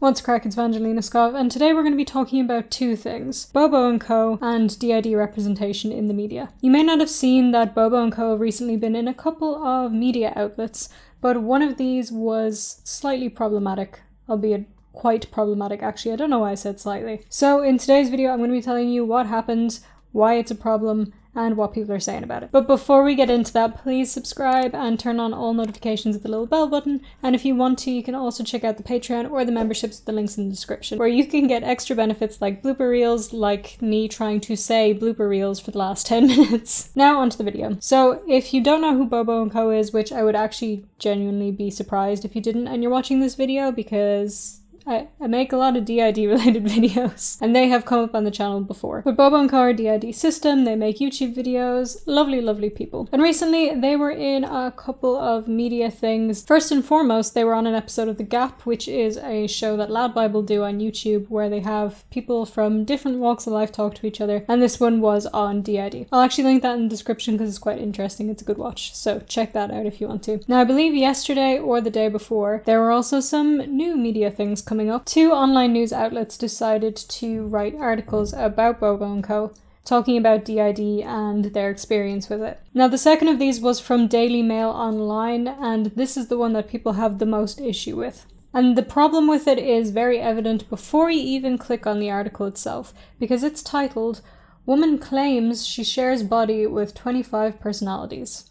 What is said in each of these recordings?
What's crack, it's VangelinaSkov, and today we're going to be talking about two things: Bobo and Co and DID representation in the media. You may not have seen that Bobo and Co have recently been in a couple of media outlets, but one of these was slightly problematic, albeit quite problematic actually. I don't know why I said slightly. So in today's video I'm going to be telling you what happened, why it's a problem, and what people are saying about it. But before we get into that, please subscribe and turn on all notifications with the little bell button. And if you want to, you can also check out the Patreon or the memberships with the links in the description, where you can get extra benefits like blooper reels, like me trying to say blooper reels for the last 10 minutes. Now onto the video. So if you don't know who Bobo and Co is, which I would actually genuinely be surprised if you didn't, and you're watching this video because I make a lot of DID related videos, and they have come up on the channel before. But Bobo and Co are DID system, they make YouTube videos, lovely people. And recently they were in a couple of media things. First and foremost, they were on an episode of The Gap, which is a show that Loud Bible do on YouTube, where they have people from different walks of life talk to each other, and this one was on DID. I'll actually link that in the description because it's quite interesting, it's a good watch, so check that out if you want to. Now I believe yesterday or the day before, there were also some new media things coming up. Two online news outlets decided to write articles about Bobo and Co, talking about DID and their experience with it. Now the second of these was from Daily Mail Online, and this is the one that people have the most issue with. And the problem with it is very evident before you even click on the article itself, because it's titled, "Woman Claims She Shares Body with 25 Personalities."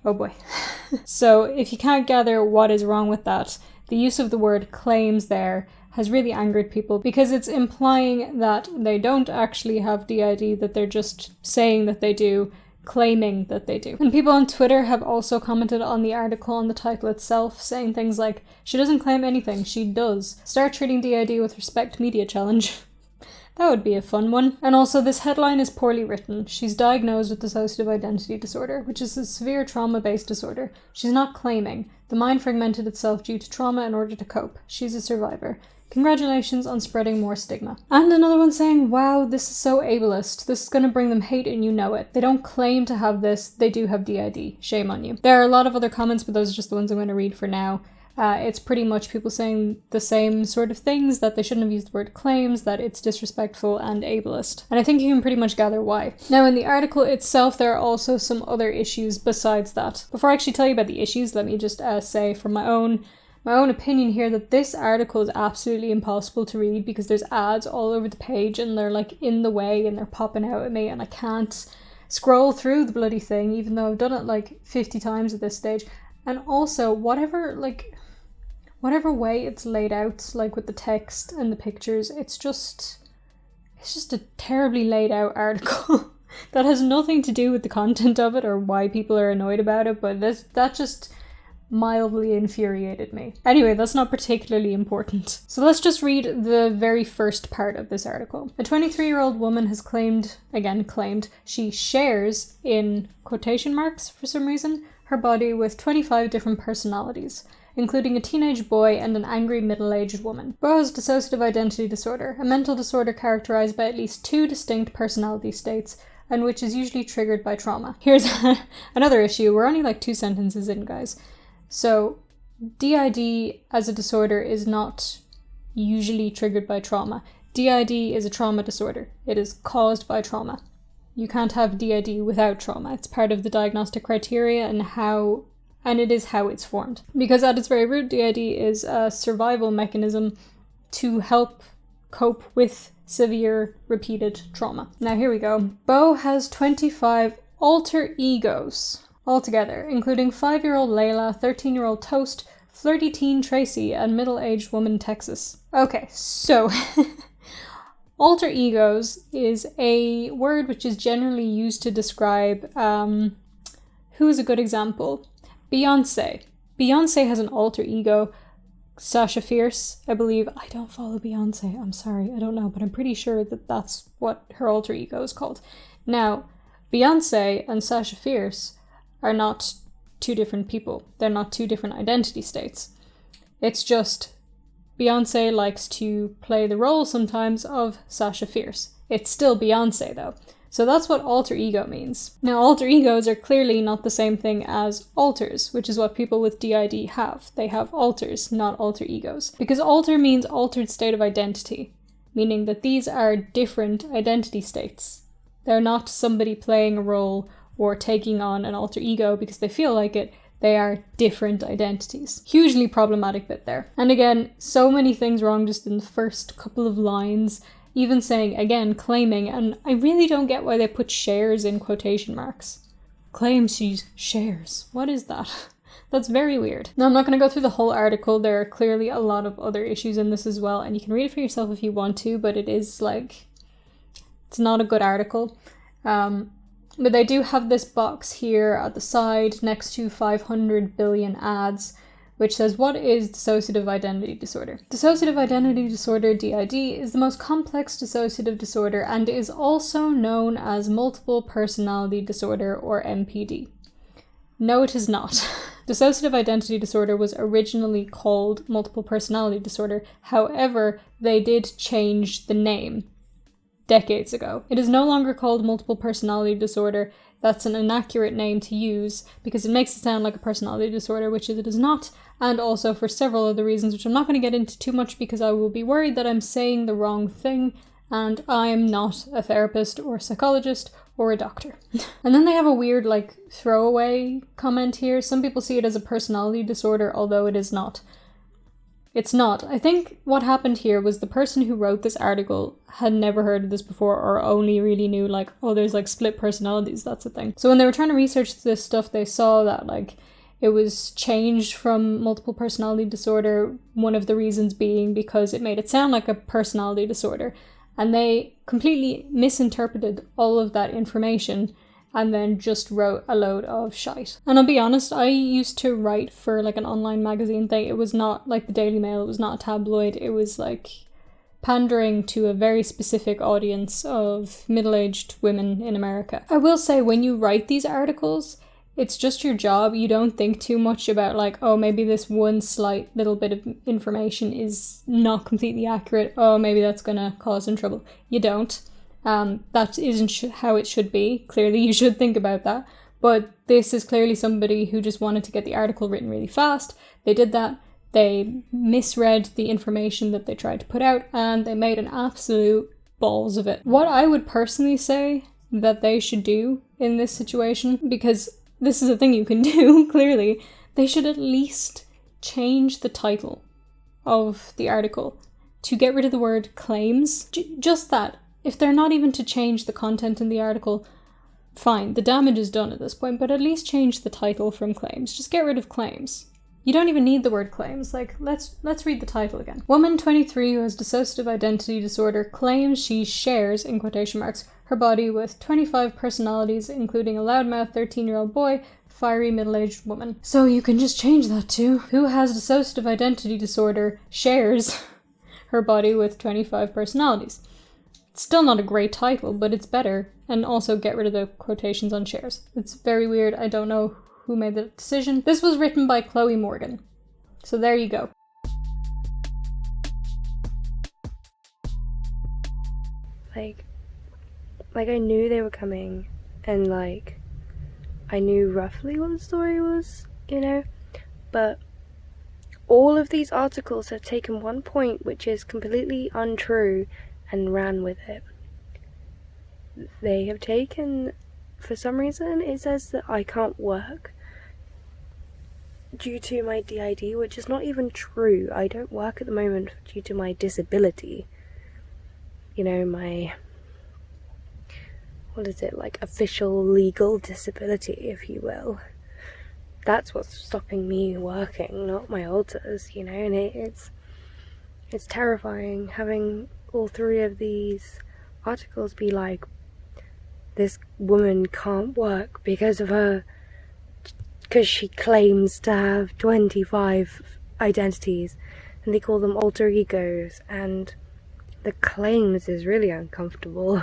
Oh boy. So if you can't gather what is wrong with that, the use of the word claims there has really angered people, because it's implying that they don't actually have DID, that they're just saying that they do, claiming that they do. And people on Twitter have also commented on the article on the title itself, saying things like, "She doesn't claim anything, she does. Start treating DID with respect media challenge." That would be a fun one. And also, this headline is poorly written. "She's diagnosed with dissociative identity disorder, which is a severe trauma-based disorder. She's not claiming. The mind fragmented itself due to trauma in order to cope. She's a survivor. Congratulations on spreading more stigma." And another one saying, "Wow, this is so ableist. This is going to bring them hate and you know it. They don't claim to have this, they do have DID. Shame on you." There are a lot of other comments, but those are just the ones I'm going to read for now. It's pretty much people saying the same sort of things, that they shouldn't have used the word claims, that it's disrespectful and ableist. And I think you can pretty much gather why. Now in the article itself, there are also some other issues besides that. Before I actually tell you about the issues, let me just say from my own opinion here that this article is absolutely impossible to read, because there's ads all over the page and they're like in the way and they're popping out at me, and I can't scroll through the bloody thing, even though I've done it like 50 times at this stage. And also, whatever way it's laid out, like with the text and the pictures, it's just a terribly laid out article that has nothing to do with the content of it or why people are annoyed about it, but that just mildly infuriated me. Anyway, that's not particularly important. So let's just read the very first part of this article. A 23-year-old woman has claimed she shares, in quotation marks for some reason, her body with 25 different personalities, including a teenage boy and an angry middle-aged woman. Bo has dissociative identity disorder, a mental disorder characterized by at least 2 distinct personality states, and which is usually triggered by trauma. Here's another issue. We're only like 2 sentences in, guys. So, DID as a disorder is not usually triggered by trauma. DID is a trauma disorder. It is caused by trauma. You can't have DID without trauma. It's part of the diagnostic criteria and it is how it's formed. Because at its very root, DID is a survival mechanism to help cope with severe repeated trauma. Now here we go. Bo has 25 alter egos altogether, including 5-year-old Layla, 13-year-old Toast, flirty teen Tracy, and middle-aged woman Texas. Okay, so alter egos is a word which is generally used to describe, who is a good example? Beyonce. Beyonce has an alter ego, Sasha Fierce, I believe. I don't follow Beyonce, I'm sorry, I don't know, but I'm pretty sure that that's what her alter ego is called. Now, Beyonce and Sasha Fierce are not 2 different people. They're not 2 different identity states. It's just Beyonce likes to play the role sometimes of Sasha Fierce. It's still Beyonce though. So that's what alter ego means. Now, alter egos are clearly not the same thing as alters, which is what people with DID have. They have alters, not alter egos. Because alter means altered state of identity, meaning that these are different identity states. They're not somebody playing a role or taking on an alter ego because they feel like it. They are different identities. Hugely problematic bit there. And again, so many things wrong just in the first couple of lines. Even saying, again, claiming, and I really don't get why they put shares in quotation marks. Claims she shares. What is that? That's very weird. Now, I'm not going to go through the whole article. There are clearly a lot of other issues in this as well, and you can read it for yourself if you want to, but it is it's not a good article. But they do have this box here at the side next to 500 billion ads, which says, what is dissociative identity disorder? Dissociative identity disorder, DID, is the most complex dissociative disorder and is also known as multiple personality disorder, or MPD. No, it is not. Dissociative identity disorder was originally called multiple personality disorder. However, they did change the name decades ago. It is no longer called multiple personality disorder. That's an inaccurate name to use because it makes it sound like a personality disorder, which it is not, and also for several other reasons, which I'm not going to get into too much because I will be worried that I'm saying the wrong thing, and I am not a therapist or a psychologist or a doctor. And then they have a weird, throwaway comment here. Some people see it as a personality disorder, although it is not. It's not. I think what happened here was the person who wrote this article had never heard of this before or only really knew there's split personalities, that's a thing. So when they were trying to research this stuff, they saw that it was changed from multiple personality disorder, one of the reasons being because it made it sound like a personality disorder. And they completely misinterpreted all of that information and then just wrote a load of shite. And I'll be honest, I used to write for an online magazine thing. It was not like the Daily Mail, it was not a tabloid, it was pandering to a very specific audience of middle-aged women in America. I will say, when you write these articles, it's just your job. You don't think too much about oh, maybe this one slight little bit of information is not completely accurate. Oh, maybe that's gonna cause some trouble. You don't. That isn't how it should be. Clearly, you should think about that. But this is clearly somebody who just wanted to get the article written really fast. They did that. They misread the information that they tried to put out, and they made an absolute balls of it. What I would personally say that they should do in this situation, because this is a thing you can do, clearly, they should at least change the title of the article to get rid of the word claims. Just that. If they're not even to change the content in the article, fine, the damage is done at this point, but at least change the title from claims. Just get rid of claims. You don't even need the word claims. Let's read the title again. Woman 23 who has dissociative identity disorder claims she shares, in quotation marks, her body with 25 personalities, including a loudmouth 13-year-old boy, fiery middle-aged woman. So you can just change that to, who has dissociative identity disorder shares her body with 25 personalities. It's still not a great title, but it's better. And also get rid of the quotations on shares. It's very weird. I don't know who made the decision. This was written by Chloe Morgan. So there you go. I knew they were coming, and I knew roughly what the story was, but all of these articles have taken one point which is completely untrue and ran with it. They have taken, for some reason, it says that I can't work due to my DID, which is not even true. I don't work at the moment due to my disability. My, official legal disability, if you will. That's what's stopping me working, not my alters, and it's terrifying having all three of these articles be this woman can't work because she claims to have 25 identities, and they call them alter egos, and the claims is really uncomfortable.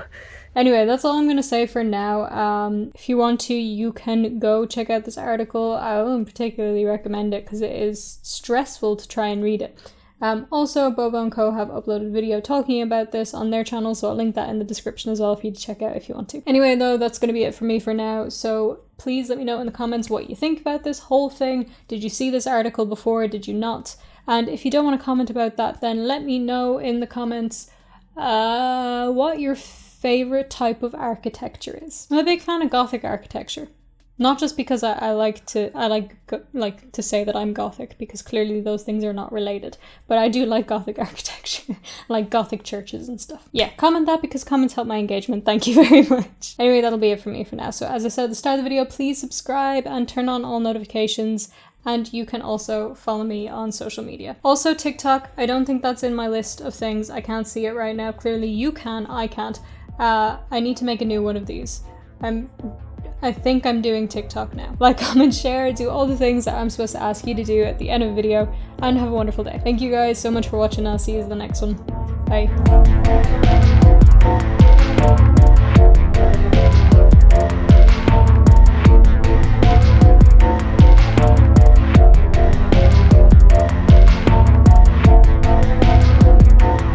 Anyway, that's all I'm going to say for now. If you want to, you can go check out this article. I wouldn't particularly recommend it because it is stressful to try and read it. Also, Bobo and Co have uploaded a video talking about this on their channel, so I'll link that in the description as well for you to check out if you want to. Anyway, though, that's going to be it for me for now, so please let me know in the comments what you think about this whole thing. Did you see this article before? Did you not? And if you don't want to comment about that, then let me know in the comments what your favorite type of architecture is. I'm a big fan of Gothic architecture. Not just because I like to say that I'm Gothic, because clearly those things are not related, but I do like Gothic architecture, like Gothic churches and stuff. Yeah, comment that because comments help my engagement. Thank you very much. Anyway, that'll be it for me for now. So as I said at the start of the video, please subscribe and turn on all notifications. And you can also follow me on social media. Also TikTok, I don't think that's in my list of things. I can't see it right now. Clearly you can, I can't. I need to make a new one of these. I think I'm doing TikTok now. Like, comment, share, do all the things that I'm supposed to ask you to do at the end of a video, and have a wonderful day. Thank you guys so much for watching. I'll see you in the next one. Bye.